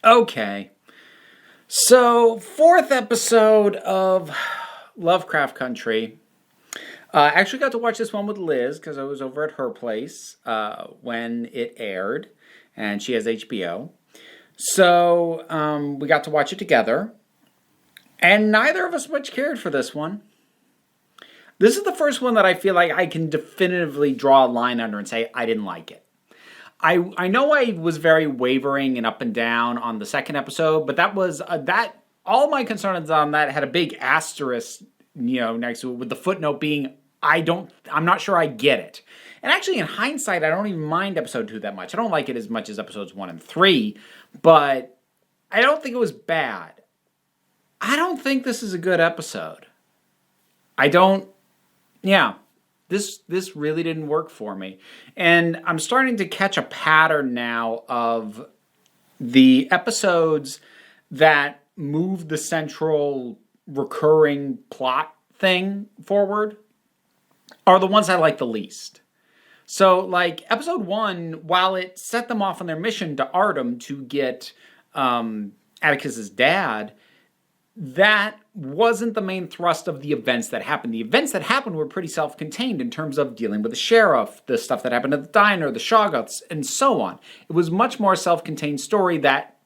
Okay. So, fourth episode of Lovecraft Country. I actually got to watch this one with Liz because I was over at her place when it aired, and she has HBO. So, we got to watch it together, and neither of us much cared for this one. This is the first one that I feel like I can definitively draw a line under and say I didn't like it. I know I was very wavering and up and down on the second episode, but that was that all my concerns on that had a big asterisk, next to it, with the footnote being I'm not sure I get it. And actually, in hindsight, I don't even mind episode 2 that much. I don't like it as much as episodes 1 and 3, but I don't think it was bad. I don't think this is a good episode. This really didn't work for me. And I'm starting to catch a pattern now of the episodes that move the central recurring plot thing forward are the ones I like the least. So, like, episode 1, while it set them off on their mission to Artem to get Atticus's dad, that wasn't the main thrust of the events that happened. The events that happened were pretty self-contained in terms of dealing with the sheriff, the stuff that happened at the diner, the Shoggoths, and so on. It was much more self-contained story that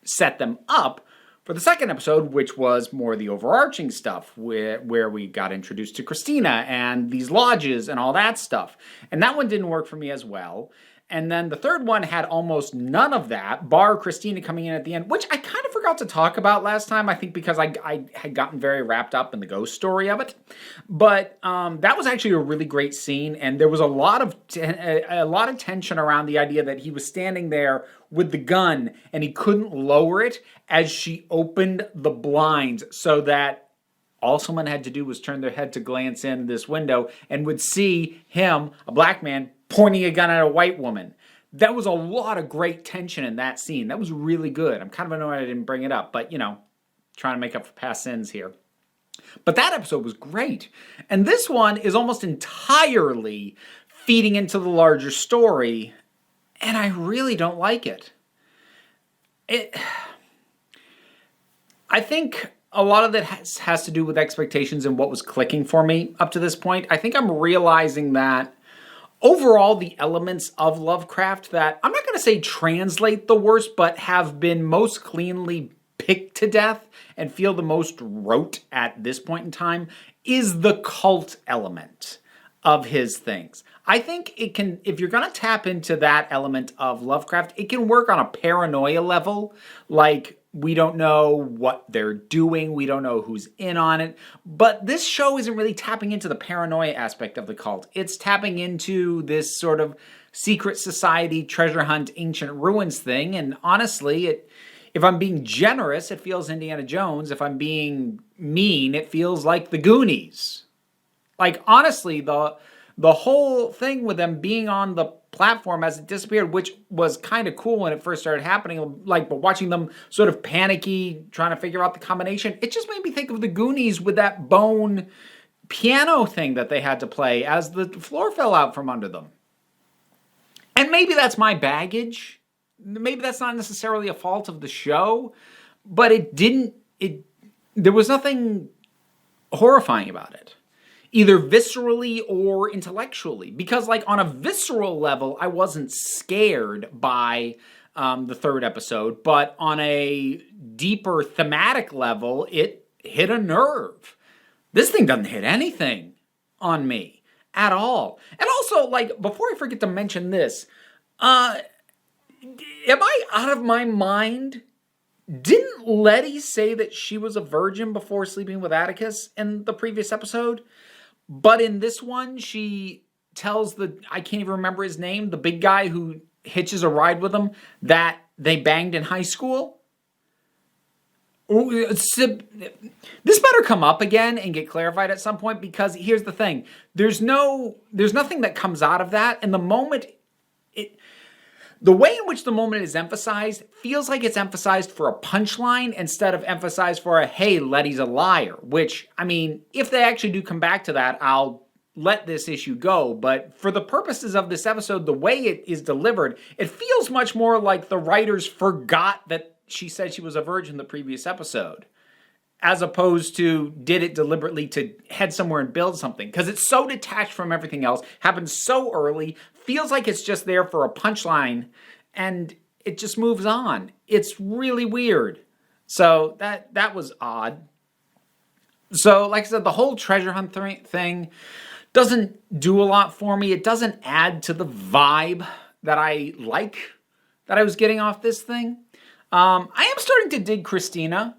set them up for the second episode, which was more the overarching stuff, where we got introduced to Christina and these lodges and all that stuff. And that one didn't work for me as well. And then the third one had almost none of that, bar Christina coming in at the end, which I kind of forgot to talk about last time, I think because I had gotten very wrapped up in the ghost story of it. But that was actually a really great scene, and there was a lot of tension around the idea that he was standing there with the gun, and he couldn't lower it as she opened the blinds so that all someone had to do was turn their head to glance in this window and would see him, a black man, pointing a gun at a white woman. That was a lot of great tension in that scene. That was really good. I'm kind of annoyed I didn't bring it up, but, trying to make up for past sins here. But that episode was great. And this one is almost entirely feeding into the larger story, and I really don't like it. I think a lot of that has to do with expectations and what was clicking for me up to this point. I think I'm realizing that overall, the elements of Lovecraft that, I'm not going to say translate the worst, but have been most cleanly picked to death and feel the most rote at this point in time, is the cult element of his things. I think it can, if you're going to tap into that element of Lovecraft, it can work on a paranoia level, like, we don't know what they're doing. We don't know who's in on it. But this show isn't really tapping into the paranoia aspect of the cult. It's tapping into this sort of secret society, treasure hunt, ancient ruins thing. And honestly, if I'm being generous, it feels Indiana Jones. If I'm being mean, it feels like the Goonies. Like, honestly, the whole thing with them being on the platform as it disappeared, which was kind of cool when it first started happening, but watching them sort of panicky, trying to figure out the combination, it just made me think of the Goonies with that bone piano thing that they had to play as the floor fell out from under them. And maybe that's my baggage. Maybe that's not necessarily a fault of the show, but there was nothing horrifying about it, either viscerally or intellectually. Because, on a visceral level, I wasn't scared by the third episode, but on a deeper thematic level, it hit a nerve. This thing doesn't hit anything on me at all. And also, before I forget to mention this, am I out of my mind? Didn't Letty say that she was a virgin before sleeping with Atticus in the previous episode? But in this one, she tells I can't even remember his name, the big guy who hitches a ride with him, that they banged in high school. This better come up again and get clarified at some point, because here's the thing. There's nothing that comes out of that, and the way in which the moment is emphasized feels like it's emphasized for a punchline instead of emphasized for a, hey, Letty's a liar. Which, if they actually do come back to that, I'll let this issue go. But for the purposes of this episode, the way it is delivered, it feels much more like the writers forgot that she said she was a virgin the previous episode, as opposed to did it deliberately to head somewhere and build something. Because it's so detached from everything else, happens so early, feels like it's just there for a punchline, and it just moves on. It's really weird. So that was odd. So, like I said, the whole treasure hunt thing doesn't do a lot for me. It doesn't add to the vibe that I like that I was getting off this thing. I am starting to dig Christina.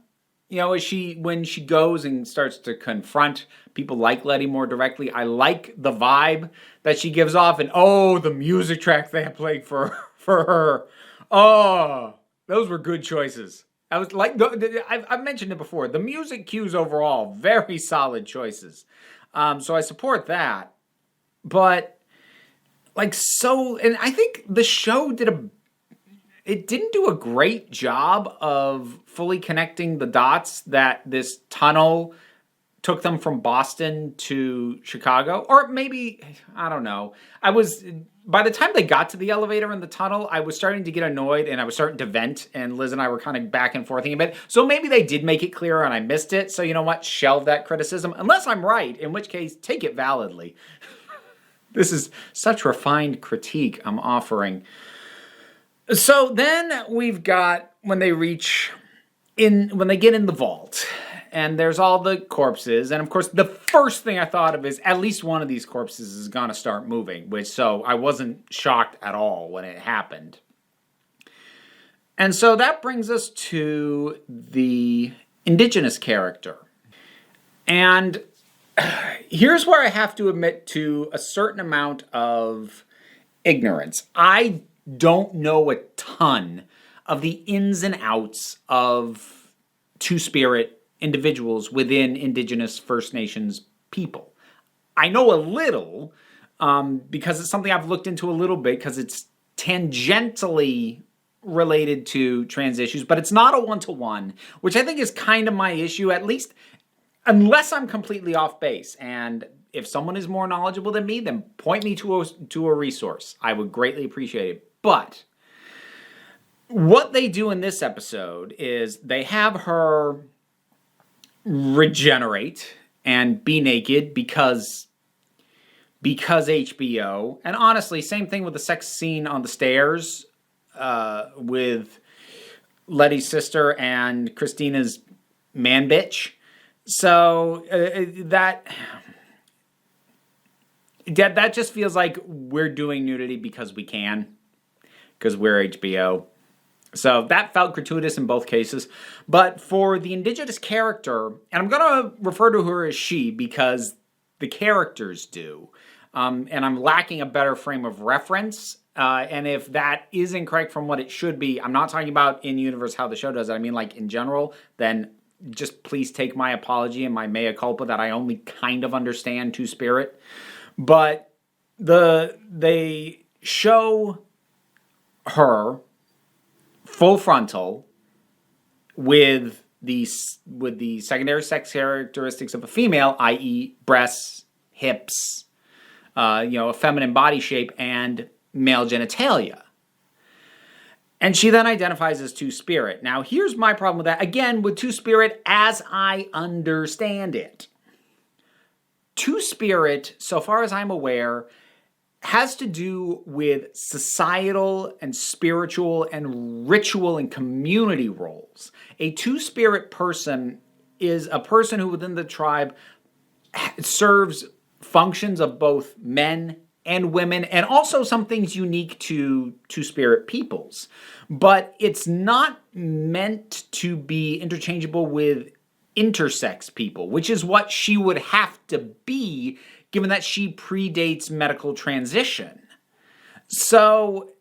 You know, when she goes and starts to confront people like Letty more directly, I like the vibe that she gives off. And the music track they have played for her. Oh, those were good choices. I was like, I've mentioned it before. The music cues overall, very solid choices. So I support that. But and I think the show didn't do a great job of fully connecting the dots that this tunnel took them from Boston to Chicago. Or maybe, I don't know. By the time they got to the elevator in the tunnel, I was starting to get annoyed and I was starting to vent, and Liz and I were kind of back and forthing a bit. So maybe they did make it clearer and I missed it. So you know what? Shelve that criticism. Unless I'm right, in which case, take it validly. This is such refined critique I'm offering. So then we've got when they get in the vault, and there's all the corpses, and of course the first thing I thought of is at least one of these corpses is gonna start moving, so I wasn't shocked at all when it happened. And so that brings us to the Indigenous character. And here's where I have to admit to a certain amount of ignorance. I don't know a ton of the ins and outs of Two-Spirit individuals within Indigenous First Nations people. I know a little because it's something I've looked into a little bit because it's tangentially related to trans issues, but it's not a one-to-one, which I think is kind of my issue, at least unless I'm completely off base. And if someone is more knowledgeable than me, then point me to a resource. I would greatly appreciate it. But what they do in this episode is they have her regenerate and be naked because HBO. And honestly, same thing with the sex scene on the stairs with Letty's sister and Christina's man bitch. So that just feels like we're doing nudity because we can. Because we're HBO. So that felt gratuitous in both cases. But for the Indigenous character, and I'm going to refer to her as she because the characters do, and I'm lacking a better frame of reference. And if that is incorrect from what it should be, I'm not talking about in universe how the show does it. I mean like in general, then just please take my apology and my mea culpa that I only kind of understand Two-Spirit. But they show her full frontal with the secondary sex characteristics of a female, i.e. breasts, hips, a feminine body shape, and male genitalia. And she then identifies as Two-Spirit. Now, here's my problem with that. Again, with Two-Spirit as I understand it. Two-Spirit, so far as I'm aware, has to do with societal and spiritual and ritual and community roles. A Two-Spirit person is a person who within the tribe serves functions of both men and women, and also some things unique to Two-Spirit peoples. But it's not meant to be interchangeable with intersex people, which is what she would have to be given that she predates medical transition. So,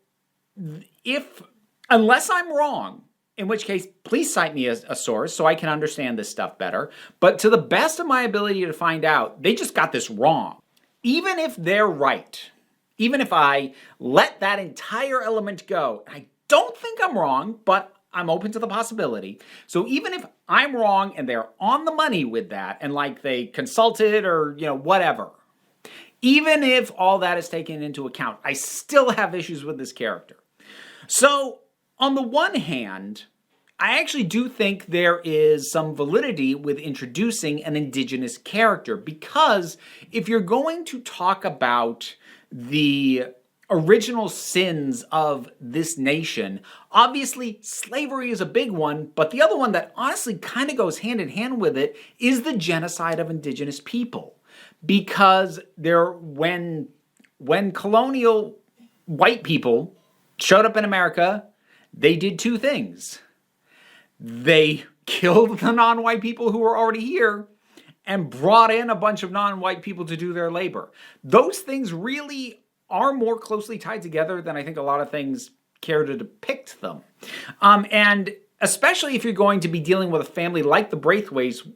unless I'm wrong, in which case, please cite me as a source so I can understand this stuff better. But to the best of my ability to find out, they just got this wrong. Even if they're right, even if I let that entire element go, I don't think I'm wrong, but I'm open to the possibility. So even if I'm wrong and they're on the money with that, and like they consulted or, whatever, even if all that is taken into account, I still have issues with this character. So on the one hand, I actually do think there is some validity with introducing an Indigenous character, because if you're going to talk about the original sins of this nation, obviously slavery is a big one, but the other one that honestly kind of goes hand in hand with it is the genocide of Indigenous people. Because when colonial white people showed up in America, they did two things. They killed the non-white people who were already here and brought in a bunch of non-white people to do their labor. Those things really are more closely tied together than I think a lot of things care to depict them. And especially if you're going to be dealing with a family like the Braithwaites,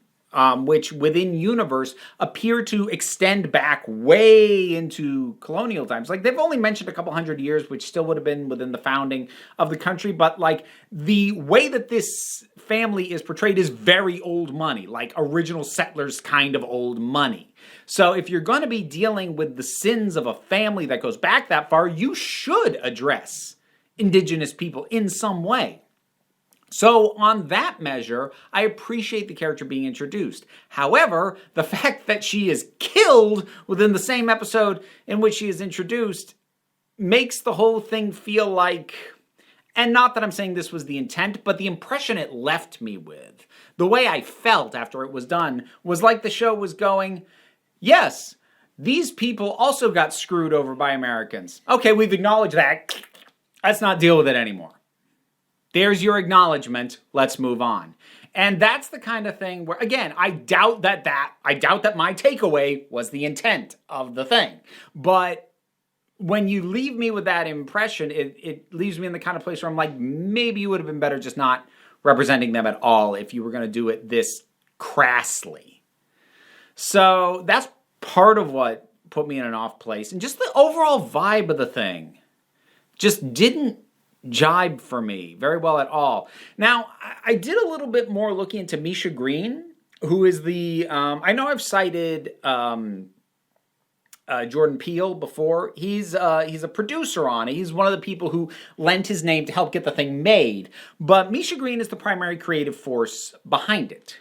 which within universe appear to extend back way into colonial times. Like, they've only mentioned a couple hundred years, which still would have been within the founding of the country, but like the way that this family is portrayed is very old money, like original settlers kind of old money. So if you're going to be dealing with the sins of a family that goes back that far, you should address Indigenous people in some way. So on that measure, I appreciate the character being introduced. However, the fact that she is killed within the same episode in which she is introduced makes the whole thing feel like, and not that I'm saying this was the intent, but the impression it left me with, the way I felt after it was done, was like the show was going, yes, these people also got screwed over by Americans. Okay, we've acknowledged that. Let's not deal with it anymore. There's your acknowledgement. Let's move on. And that's the kind of thing where, again, I doubt that my takeaway was the intent of the thing. But when you leave me with that impression, it leaves me in the kind of place where I'm like, maybe you would have been better just not representing them at all if you were going to do it this crassly. So that's part of what put me in an off place. And just the overall vibe of the thing just didn't jibe for me very well at all. Now, I did a little bit more looking into Misha Green, who is the, I know I've cited Jordan Peele before. He's a producer on it. He's one of the people who lent his name to help get the thing made. But Misha Green is the primary creative force behind it.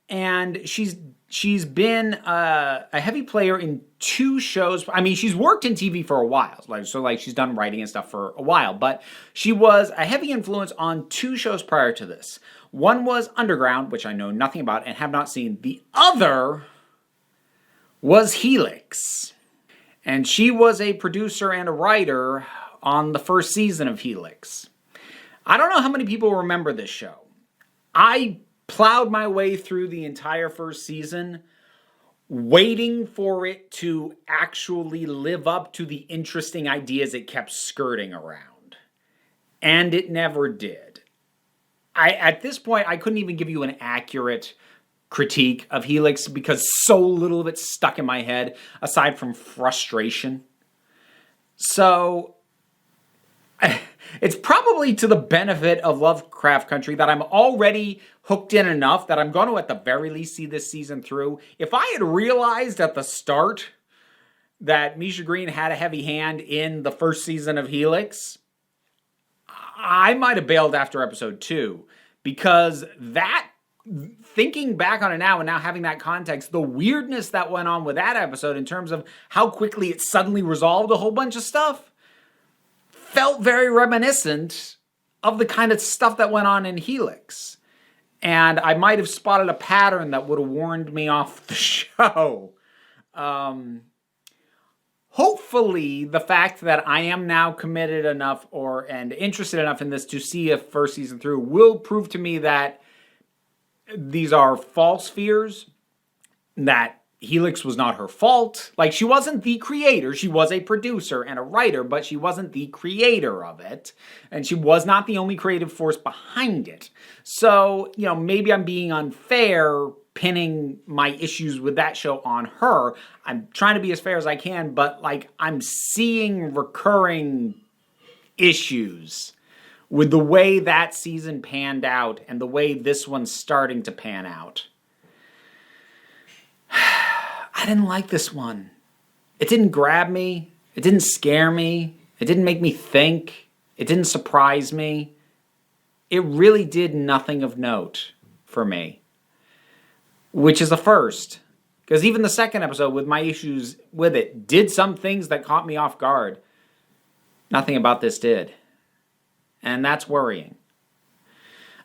And she's been a heavy player in 2 shows. I mean, she's worked in TV for a while. So she's done writing and stuff for a while. But she was a heavy influence on 2 shows prior to this. One was Underground, which I know nothing about and have not seen. The other was Helix. And she was a producer and a writer on the first season of Helix. I don't know how many people remember this show. I plowed my way through the entire first season, waiting for it to actually live up to the interesting ideas it kept skirting around. And it never did. At this point, I couldn't even give you an accurate critique of Helix because so little of it stuck in my head, aside from frustration. So it's probably to the benefit of Lovecraft Country that I'm already hooked in enough that I'm going to at the very least see this season through. If I had realized at the start that Misha Green had a heavy hand in the first season of Helix, I might have bailed after episode 2, because that, thinking back on it now and now having that context, the weirdness that went on with that episode in terms of how quickly it suddenly resolved a whole bunch of stuff felt very reminiscent of the kind of stuff that went on in Helix. And I might have spotted a pattern that would have warned me off the show. Hopefully, the fact that I am now committed enough and interested enough in this to see a first season through will prove to me that these are false fears, that Helix was not her fault. Like, she wasn't the creator. She was a producer and a writer, but she wasn't the creator of it. And she was not the only creative force behind it. So, maybe I'm being unfair pinning my issues with that show on her. I'm trying to be as fair as I can, but, I'm seeing recurring issues with the way that season panned out and the way this one's starting to pan out. I didn't like this one. It didn't grab me. It didn't scare me. It didn't make me think. It didn't surprise me. it really did nothing of note for me, which is a first. Because even the second episode, with my issues with it, did some things that caught me off guard. Nothing about this did. And that's worrying.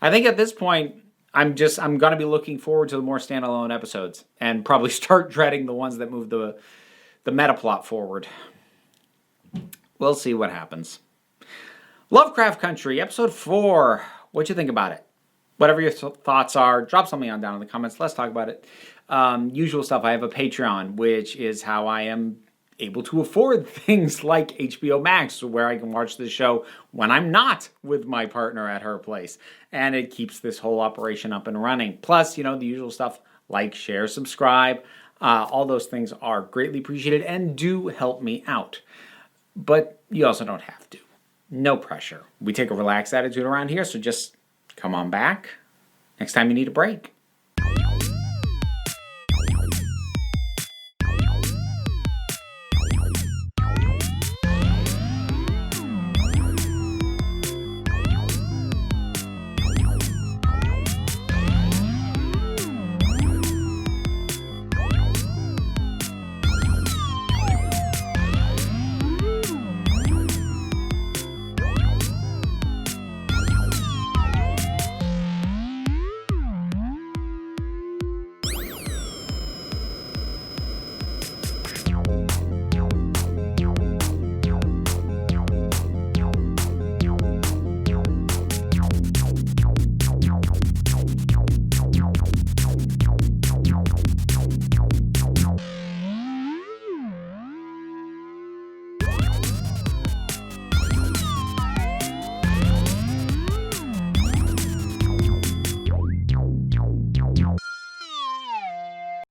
I think at this point, I'm going to be looking forward to the more standalone episodes and probably start dreading the ones that move the meta plot forward. We'll see what happens. Lovecraft Country, episode 4. What'd you think about it? Whatever your thoughts are, drop something on down in the comments. Let's talk about it. Usual stuff. I have a Patreon, which is how I am able to afford things like HBO Max, where I can watch the show when I'm not with my partner at her place. And it keeps this whole operation up and running. Plus, the usual stuff like, share, subscribe. All those things are greatly appreciated and do help me out. But you also don't have to. No pressure. We take a relaxed attitude around here, so just come on back next time you need a break.